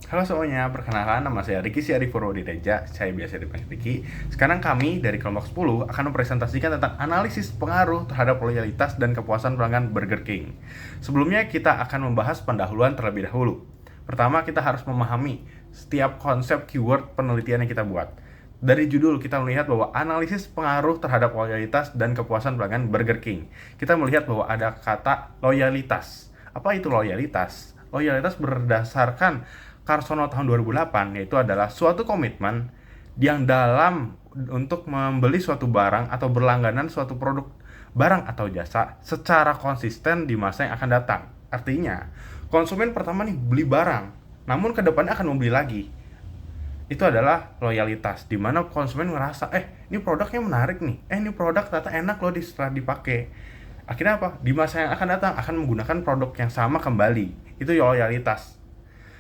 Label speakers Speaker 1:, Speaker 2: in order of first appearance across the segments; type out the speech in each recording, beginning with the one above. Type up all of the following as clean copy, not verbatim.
Speaker 1: Halo semuanya, perkenalkan nama saya Riki Syarif Purwodireja, saya biasa dipanggil Riki. Sekarang kami dari kelompok 10 akan mempresentasikan tentang analisis pengaruh terhadap loyalitas dan kepuasan pelanggan Burger King. Sebelumnya kita akan membahas pendahuluan terlebih dahulu. Pertama kita harus memahami setiap konsep keyword penelitian yang kita buat. Dari judul kita melihat bahwa analisis pengaruh terhadap loyalitas dan kepuasan pelanggan Burger King. Kita melihat bahwa ada kata loyalitas. Apa itu loyalitas? Loyalitas berdasarkan Carsono tahun 2008, yaitu adalah suatu komitmen yang dalam untuk membeli suatu barang atau berlangganan suatu produk barang atau jasa secara konsisten di masa yang akan datang. Artinya, konsumen pertama nih beli barang, namun kedepannya akan membeli lagi. Itu adalah loyalitas, di mana konsumen ngerasa, ini produknya menarik nih, ini produk ternyata enak loh setelah dipakai. Akhirnya apa? Di masa yang akan datang akan menggunakan produk yang sama kembali. Itu loyalitas.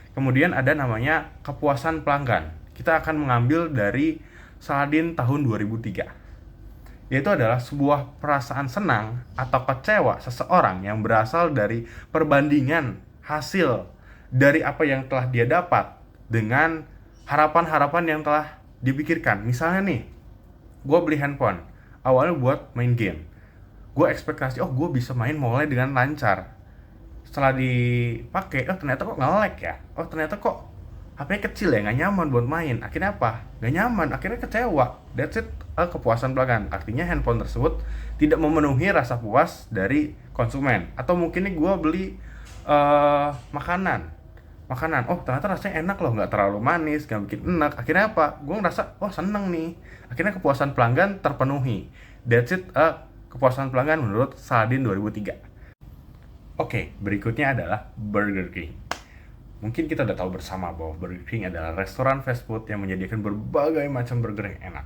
Speaker 1: Kemudian ada namanya kepuasan pelanggan. Kita akan mengambil dari Saladin tahun 2003. Yaitu adalah sebuah perasaan senang atau kecewa seseorang yang berasal dari perbandingan hasil dari apa yang telah dia dapat dengan harapan-harapan yang telah dipikirkan. Misalnya nih, gue beli handphone awalnya buat main game. Gue ekspektasi, gue bisa main mulai dengan lancar. Setelah dipakai, ternyata kok nge-lag ya, ternyata kok HP kecil ya, nggak nyaman buat main. Akhirnya apa? Nggak nyaman, akhirnya kecewa. That's it. Kepuasan pelanggan, artinya handphone tersebut tidak memenuhi rasa puas dari konsumen. Atau mungkin nih gue beli makanan, ternyata rasanya enak loh, nggak terlalu manis, nggak bikin enak. Akhirnya apa? Gue ngerasa seneng nih. Akhirnya kepuasan pelanggan terpenuhi. That's it. Kepuasan pelanggan menurut Saladin 2003. Oke, berikutnya adalah Burger King. Mungkin kita udah tahu bersama bahwa Burger King adalah restoran fast food yang menyediakan berbagai macam burger yang enak.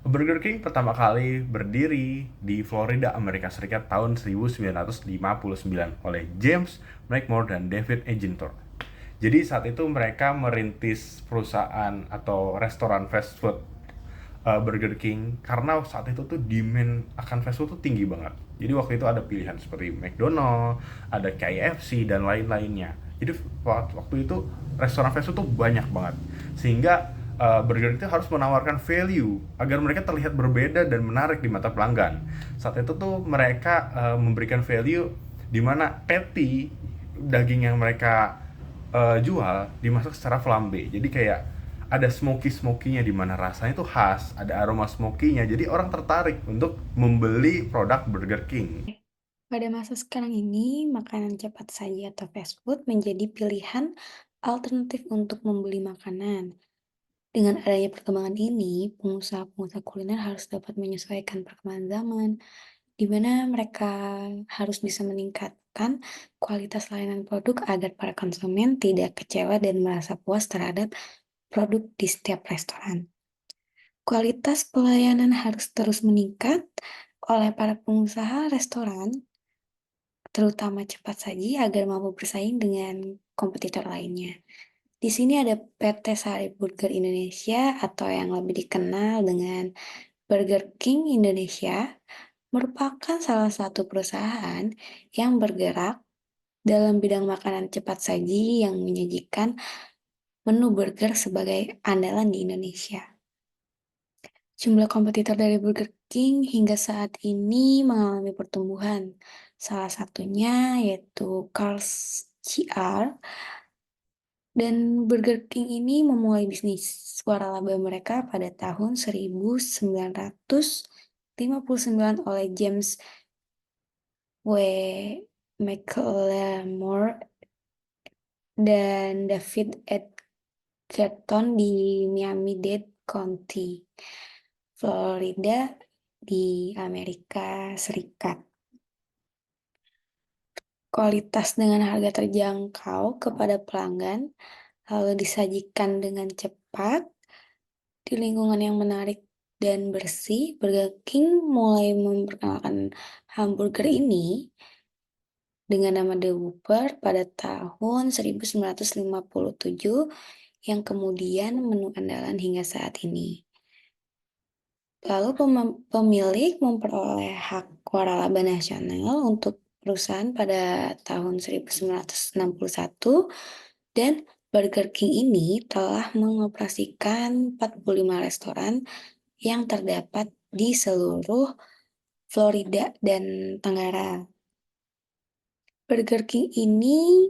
Speaker 1: Burger King pertama kali berdiri di Florida, Amerika Serikat tahun 1959 oleh James McMurray dan David Egintor. Jadi saat itu mereka merintis perusahaan atau restoran fast food Burger King karena saat itu tuh demand akan fast food tuh tinggi banget. Jadi waktu itu ada pilihan seperti McDonald, ada KFC dan lain-lainnya. Jadi waktu itu restoran fast food tuh banyak banget. Sehingga Burger King harus menawarkan value agar mereka terlihat berbeda dan menarik di mata pelanggan. Saat itu tuh mereka memberikan value di mana patty daging yang mereka jual dimasak secara flambe. Jadi kayak ada smoky-smokinya di mana rasanya itu khas, ada aroma smokinya. Jadi orang tertarik untuk membeli produk Burger King.
Speaker 2: Pada masa sekarang ini, makanan cepat saji atau fast food menjadi pilihan alternatif untuk membeli makanan. Dengan adanya perkembangan ini, pengusaha-pengusaha kuliner harus dapat menyesuaikan perkembangan zaman, di mana mereka harus bisa meningkatkan kualitas layanan produk agar para konsumen tidak kecewa dan merasa puas terhadap produk di setiap restoran. Kualitas pelayanan harus terus meningkat oleh para pengusaha restoran terutama cepat saji agar mampu bersaing dengan kompetitor lainnya. Di sini ada PT Sari Burger Indonesia atau yang lebih dikenal dengan Burger King Indonesia, merupakan salah satu perusahaan yang bergerak dalam bidang makanan cepat saji yang menyajikan menu burger sebagai andalan di Indonesia. Jumlah kompetitor dari Burger King hingga saat ini mengalami pertumbuhan. Salah satunya yaitu Carl's Jr. Dan Burger King ini memulai bisnis waralaba mereka pada tahun 1959 oleh James W. McLemore dan David Edgerton di Miami-Dade County, Florida di Amerika Serikat. Kualitas dengan harga terjangkau kepada pelanggan, lalu disajikan dengan cepat, di lingkungan yang menarik dan bersih. Burger King mulai memperkenalkan hamburger ini dengan nama The Whopper pada tahun 1957 yang kemudian menu andalan hingga saat ini. Lalu pemilik memperoleh hak waralaba nasional untuk perusahaan pada tahun 1961 dan Burger King ini telah mengoperasikan 45 restoran yang terdapat di seluruh Florida dan Tenggara. Burger King ini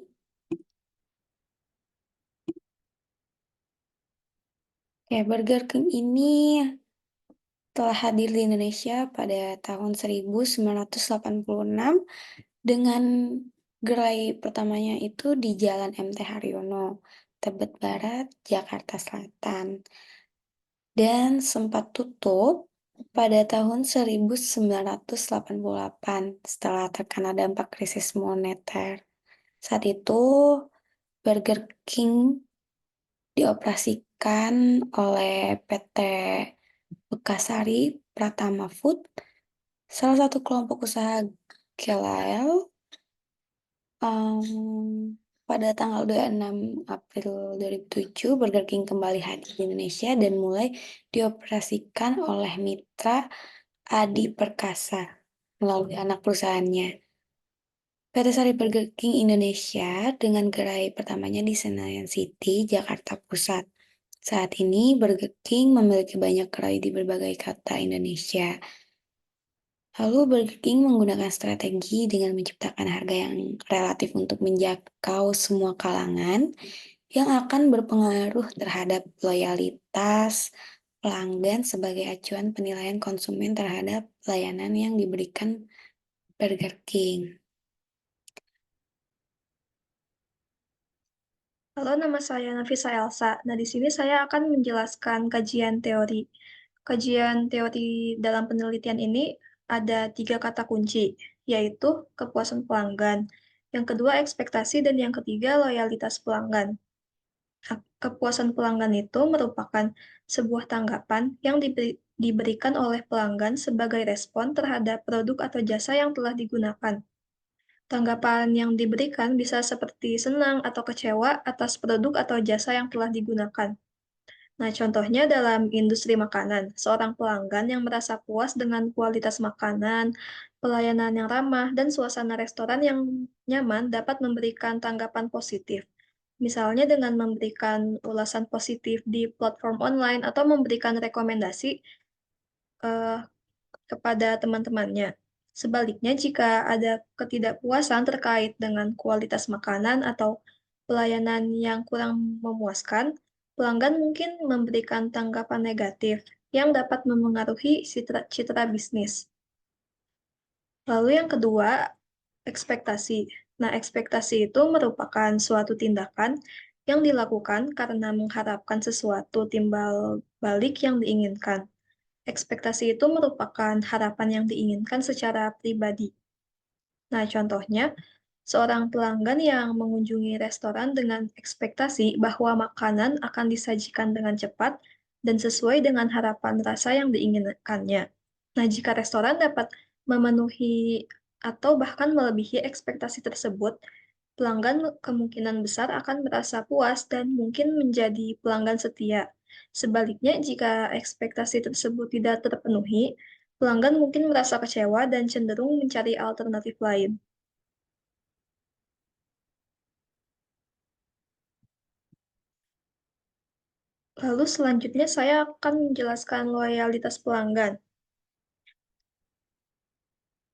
Speaker 2: Burger King ini telah hadir di Indonesia pada tahun 1986 dengan gerai pertamanya itu di Jalan MT Haryono, Tebet Barat, Jakarta Selatan, dan sempat tutup pada tahun 1988 setelah terkena dampak krisis moneter. Saat itu, Burger King dioperasikan oleh PT Bekasari Pratama Food, salah satu kelompok usaha Gelael. Pada tanggal 26 April 2007, Burger King kembali hadir di Indonesia dan mulai dioperasikan oleh mitra Adi Perkasa melalui anak perusahaannya. PT Sari Burger King Indonesia dengan gerai pertamanya di Senayan City, Jakarta Pusat. Saat ini Burger King memiliki banyak gerai di berbagai kota Indonesia. Lalu Burger King menggunakan strategi dengan menciptakan harga yang relatif untuk menjangkau semua kalangan yang akan berpengaruh terhadap loyalitas pelanggan sebagai acuan penilaian konsumen terhadap layanan yang diberikan Burger King.
Speaker 3: Halo, nama saya Nafisa Elsa. Nah, di sini saya akan menjelaskan kajian teori. Kajian teori dalam penelitian ini ada 3 kata kunci, yaitu kepuasan pelanggan, yang kedua ekspektasi, dan yang ketiga loyalitas pelanggan. Nah, kepuasan pelanggan itu merupakan sebuah tanggapan yang diberikan oleh pelanggan sebagai respon terhadap produk atau jasa yang telah digunakan. Tanggapan yang diberikan bisa seperti senang atau kecewa atas produk atau jasa yang telah digunakan. Nah, contohnya dalam industri makanan, seorang pelanggan yang merasa puas dengan kualitas makanan, pelayanan yang ramah, dan suasana restoran yang nyaman dapat memberikan tanggapan positif. Misalnya dengan memberikan ulasan positif di platform online atau memberikan rekomendasi eh, kepada teman-temannya. Sebaliknya, jika ada ketidakpuasan terkait dengan kualitas makanan atau pelayanan yang kurang memuaskan, pelanggan mungkin memberikan tanggapan negatif yang dapat memengaruhi citra bisnis. Lalu yang kedua, ekspektasi. Nah, ekspektasi itu merupakan suatu tindakan yang dilakukan karena mengharapkan sesuatu timbal balik yang diinginkan. Ekspektasi itu merupakan harapan yang diinginkan secara pribadi. Nah, contohnya, seorang pelanggan yang mengunjungi restoran dengan ekspektasi bahwa makanan akan disajikan dengan cepat dan sesuai dengan harapan rasa yang diinginkannya. Nah, jika restoran dapat memenuhi atau bahkan melebihi ekspektasi tersebut, pelanggan kemungkinan besar akan merasa puas dan mungkin menjadi pelanggan setia. Sebaliknya, jika ekspektasi tersebut tidak terpenuhi, pelanggan mungkin merasa kecewa dan cenderung mencari alternatif lain. Lalu selanjutnya saya akan menjelaskan loyalitas pelanggan.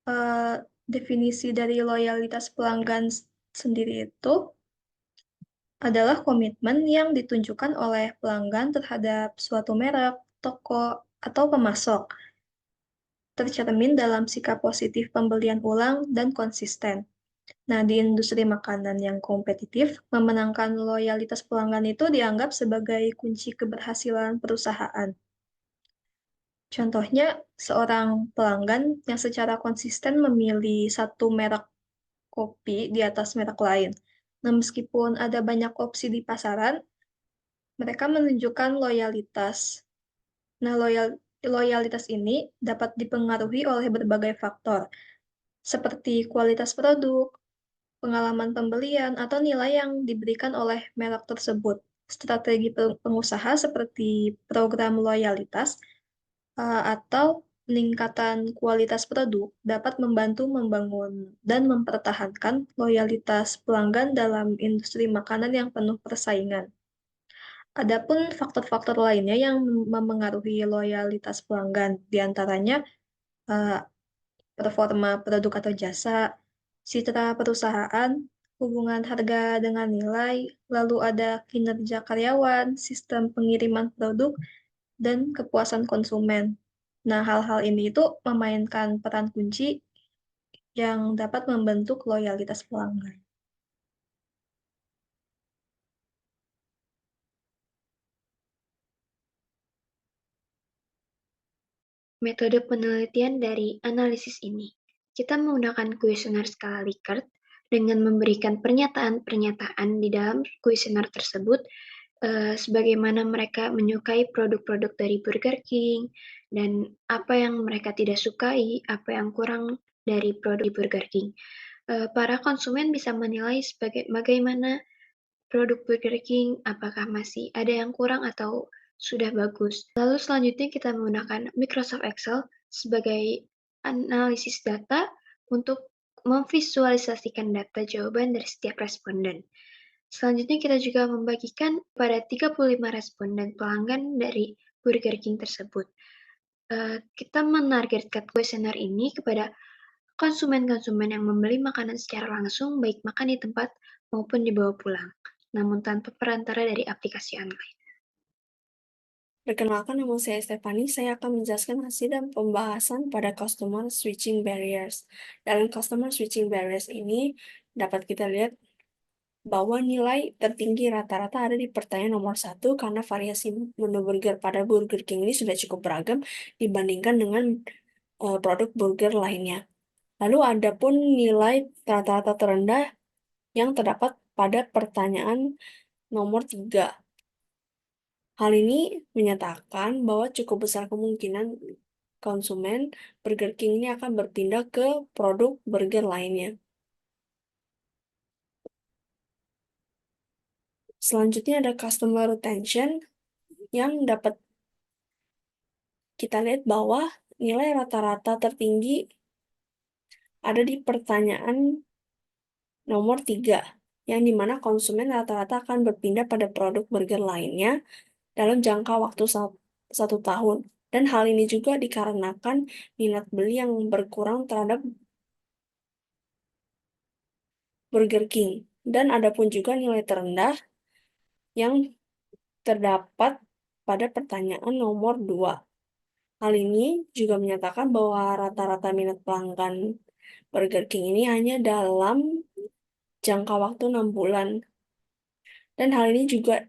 Speaker 3: Eh, Definisi dari loyalitas pelanggan sendiri itu adalah komitmen yang ditunjukkan oleh pelanggan terhadap suatu merek, toko, atau pemasok, tercermin dalam sikap positif pembelian ulang dan konsisten. Nah, di industri makanan yang kompetitif, memenangkan loyalitas pelanggan itu dianggap sebagai kunci keberhasilan perusahaan. Contohnya, seorang pelanggan yang secara konsisten memilih satu merek kopi di atas merek lain. Nah, meskipun ada banyak opsi di pasaran, mereka menunjukkan loyalitas. Nah, loyalitas ini dapat dipengaruhi oleh berbagai faktor, seperti kualitas produk, pengalaman pembelian, atau nilai yang diberikan oleh merek tersebut. Strategi pengusaha seperti program loyalitas atau peningkatan kualitas produk dapat membantu membangun dan mempertahankan loyalitas pelanggan dalam industri makanan yang penuh persaingan. Adapun faktor-faktor lainnya yang memengaruhi loyalitas pelanggan, diantaranya eh, performa produk atau jasa, citra perusahaan, hubungan harga dengan nilai, lalu ada kinerja karyawan, sistem pengiriman produk, dan kepuasan konsumen. Nah, hal-hal ini itu memainkan peran kunci yang dapat membentuk loyalitas pelanggan.
Speaker 4: Metode penelitian dari analisis ini, kita menggunakan kuesioner skala Likert dengan memberikan pernyataan-pernyataan di dalam kuesioner tersebut, sebagaimana mereka menyukai produk-produk dari Burger King, dan apa yang mereka tidak sukai, apa yang kurang dari produk Burger King. Para konsumen bisa menilai bagaimana produk Burger King, apakah masih ada yang kurang atau sudah bagus. Lalu selanjutnya kita menggunakan Microsoft Excel sebagai analisis data untuk memvisualisasikan data jawaban dari setiap responden. Selanjutnya kita juga membagikan pada 35 responden pelanggan dari Burger King tersebut. Kita menargetkan kuesioner ini kepada konsumen-konsumen yang membeli makanan secara langsung, baik makan di tempat maupun dibawa pulang, namun tanpa perantara dari aplikasi online.
Speaker 2: Perkenalkan, nama saya Stefani. Saya akan menjelaskan hasil dan pembahasan pada customer switching barriers. Dalam customer switching barriers ini dapat kita lihat bahwa nilai tertinggi rata-rata ada di pertanyaan nomor 1 karena variasi menu burger pada Burger King ini sudah cukup beragam dibandingkan dengan produk burger lainnya. Lalu ada pun nilai rata-rata terendah yang terdapat pada pertanyaan nomor 3. Hal ini menyatakan bahwa cukup besar kemungkinan konsumen Burger King ini akan berpindah ke produk burger lainnya. Selanjutnya ada customer retention yang dapat kita lihat bahwa nilai rata-rata tertinggi ada di pertanyaan nomor 3, yang dimana konsumen rata-rata akan berpindah pada produk burger lainnya dalam jangka waktu 1 tahun. Dan hal ini juga dikarenakan minat beli yang berkurang terhadap Burger King. Dan ada pun juga nilai terendah yang terdapat pada pertanyaan nomor 2. Hal ini juga menyatakan bahwa rata-rata minat pelanggan Burger King ini hanya dalam jangka waktu 6 bulan. Dan hal ini juga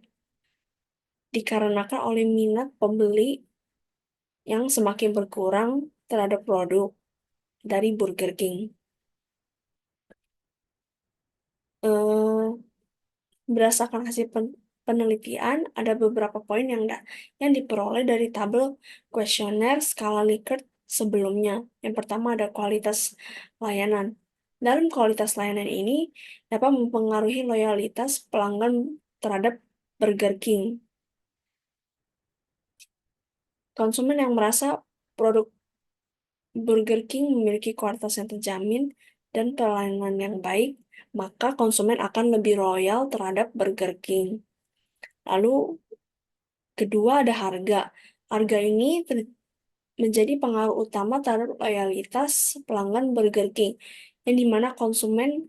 Speaker 2: dikarenakan oleh minat pembeli yang semakin berkurang terhadap produk dari Burger King. Berdasarkan hasil penelitian, ada beberapa poin yang diperoleh dari tabel kuesioner skala Likert sebelumnya. Yang pertama ada kualitas layanan. Dalam kualitas layanan ini dapat mempengaruhi loyalitas pelanggan terhadap Burger King. Konsumen yang merasa produk Burger King memiliki kualitas yang terjamin dan pelayanan yang baik, maka konsumen akan lebih loyal terhadap Burger King. Lalu kedua ada harga. Harga ini menjadi pengaruh utama terhadap loyalitas pelanggan Burger King, yang dimana konsumen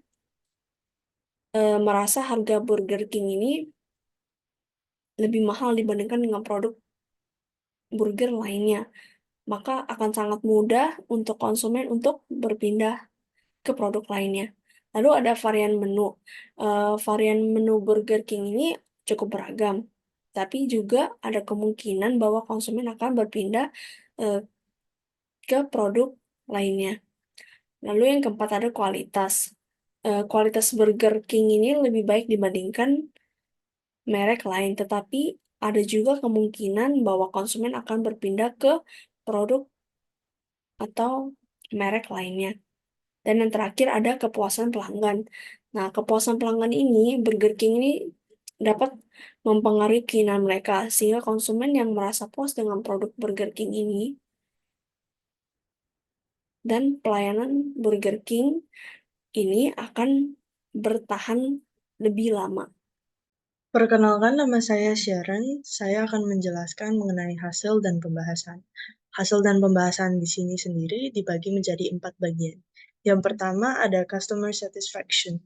Speaker 2: merasa harga Burger King ini lebih mahal dibandingkan dengan produk burger lainnya. Maka akan sangat mudah untuk konsumen untuk berpindah ke produk lainnya. Lalu ada varian menu. Varian menu Burger King ini cukup beragam, tapi juga ada kemungkinan bahwa konsumen akan berpindah ke produk lainnya. Lalu yang keempat ada kualitas. Kualitas Burger King ini lebih baik dibandingkan merek lain, tetapi ada juga kemungkinan bahwa konsumen akan berpindah ke produk atau merek lainnya. Dan yang terakhir ada kepuasan pelanggan. Nah, kepuasan pelanggan ini, Burger King ini dapat mempengaruhi keinginan mereka, sehingga konsumen yang merasa puas dengan produk Burger King ini
Speaker 5: dan pelayanan Burger King ini akan bertahan lebih lama.
Speaker 6: Perkenalkan, nama saya Sharon. Saya akan menjelaskan mengenai hasil dan pembahasan. Hasil dan pembahasan di sini sendiri dibagi menjadi 4 bagian. Yang pertama ada customer satisfaction.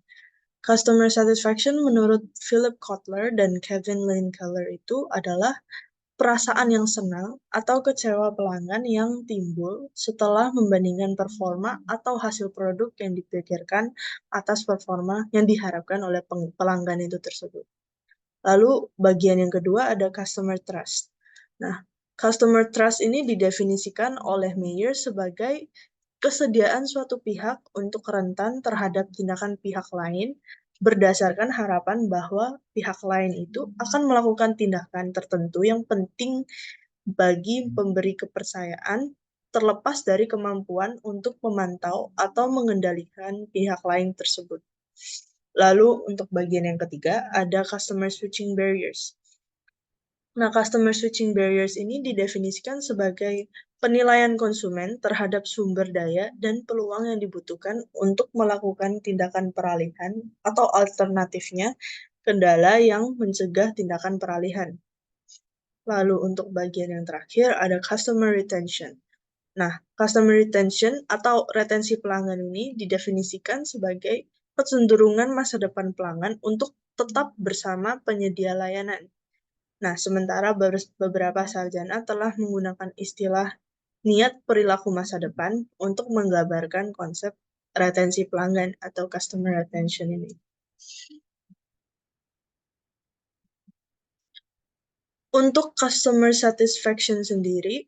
Speaker 6: Customer satisfaction menurut Philip Kotler dan Kevin Lane Keller itu adalah perasaan yang senang atau kecewa pelanggan yang timbul setelah membandingkan performa atau hasil produk yang dipikirkan atas performa yang diharapkan oleh pelanggan itu tersebut. Lalu bagian yang kedua ada customer trust. Nah, customer trust ini didefinisikan oleh Mayer sebagai kesediaan suatu pihak untuk rentan terhadap tindakan pihak lain berdasarkan harapan bahwa pihak lain itu akan melakukan tindakan tertentu yang penting bagi pemberi kepercayaan terlepas dari kemampuan untuk memantau atau mengendalikan pihak lain tersebut. Lalu untuk bagian yang ketiga ada customer switching barriers. Nah, customer switching barriers ini didefinisikan sebagai penilaian konsumen terhadap sumber daya dan peluang yang dibutuhkan untuk melakukan tindakan peralihan atau alternatifnya kendala yang mencegah tindakan peralihan. Lalu untuk bagian yang terakhir ada customer retention. Nah, customer retention atau retensi pelanggan ini didefinisikan sebagai kecenderungan masa depan pelanggan untuk tetap bersama penyedia layanan. Nah, sementara beberapa sarjana telah menggunakan istilah niat perilaku masa depan untuk menggambarkan konsep retensi pelanggan atau customer retention ini. Untuk customer satisfaction sendiri,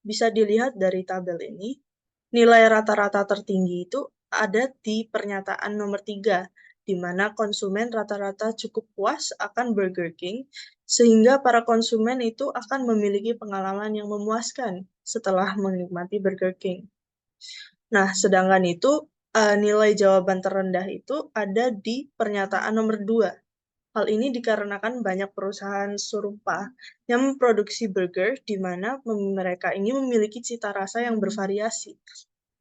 Speaker 6: bisa dilihat dari tabel ini, nilai rata-rata tertinggi itu ada di pernyataan nomor 3, di mana konsumen rata-rata cukup puas akan Burger King, sehingga para konsumen itu akan memiliki pengalaman yang memuaskan setelah menikmati Burger King. Nah, sedangkan itu nilai jawaban terendah itu ada di pernyataan nomor 2. Hal ini dikarenakan banyak perusahaan serupa yang memproduksi burger di mana mereka ini memiliki cita rasa yang bervariasi,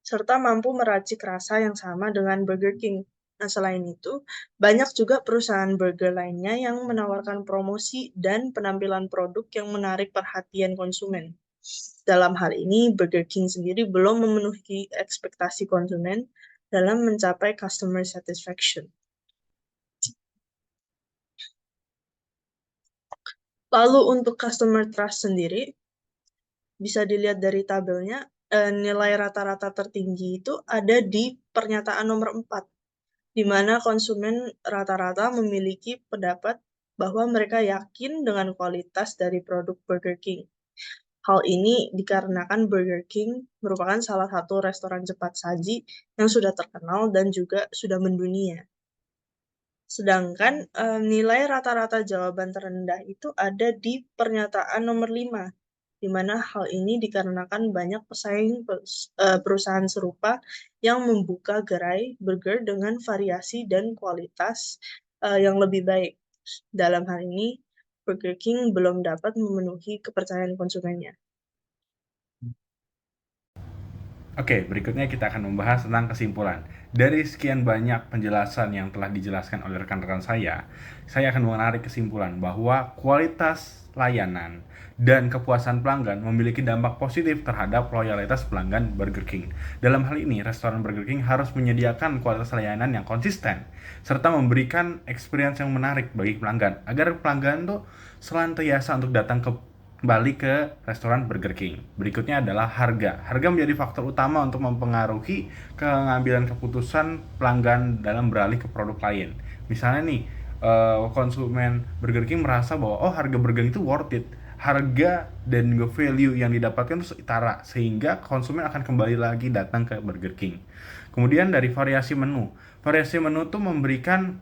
Speaker 6: serta mampu meracik rasa yang sama dengan Burger King. Nah, selain itu, banyak juga perusahaan burger lainnya yang menawarkan promosi dan penampilan produk yang menarik perhatian konsumen. Dalam hal ini, Burger King sendiri belum memenuhi ekspektasi konsumen dalam mencapai customer satisfaction. Lalu untuk customer trust sendiri, bisa dilihat dari tabelnya, nilai rata-rata tertinggi itu ada di pernyataan nomor 4, di mana konsumen rata-rata memiliki pendapat bahwa mereka yakin dengan kualitas dari produk Burger King. Hal ini dikarenakan Burger King merupakan salah satu restoran cepat saji yang sudah terkenal dan juga sudah mendunia. Sedangkan nilai rata-rata jawaban terendah itu ada di pernyataan nomor 5, di mana hal ini dikarenakan banyak pesaing perusahaan serupa yang membuka gerai burger dengan variasi dan kualitas yang lebih baik. Dalam hal ini, Burger King belum dapat memenuhi kepercayaan konsumennya.
Speaker 1: Oke, berikutnya kita akan membahas tentang kesimpulan. Dari sekian banyak penjelasan yang telah dijelaskan oleh rekan-rekan saya akan menarik kesimpulan bahwa kualitas layanan dan kepuasan pelanggan memiliki dampak positif terhadap loyalitas pelanggan Burger King. Dalam hal ini, restoran Burger King harus menyediakan kualitas layanan yang konsisten, serta memberikan experience yang menarik bagi pelanggan, agar pelanggan tuh senantiasa untuk datang kembali ke restoran Burger King. Berikutnya adalah harga. Harga menjadi faktor utama untuk mempengaruhi pengambilan keputusan pelanggan dalam beralih ke produk lain. Misalnya nih, konsumen Burger King merasa bahwa harga burger itu worth it. Harga dan juga value yang didapatkan itu setara, sehingga konsumen akan kembali lagi datang ke Burger King. Kemudian dari variasi menu. Variasi menu itu memberikan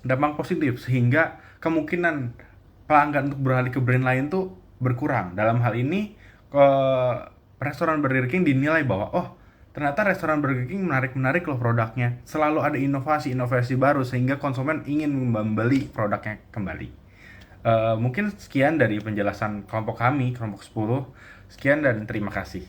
Speaker 1: dampak positif, sehingga kemungkinan pelanggan untuk beralih ke brand lain tuh berkurang. Dalam hal ini, restoran Burger King dinilai bahwa ternyata restoran Burger King menarik loh produknya. Selalu ada inovasi baru sehingga konsumen ingin membeli produknya kembali. Mungkin sekian dari penjelasan kelompok kami, kelompok 10. Sekian dan terima kasih.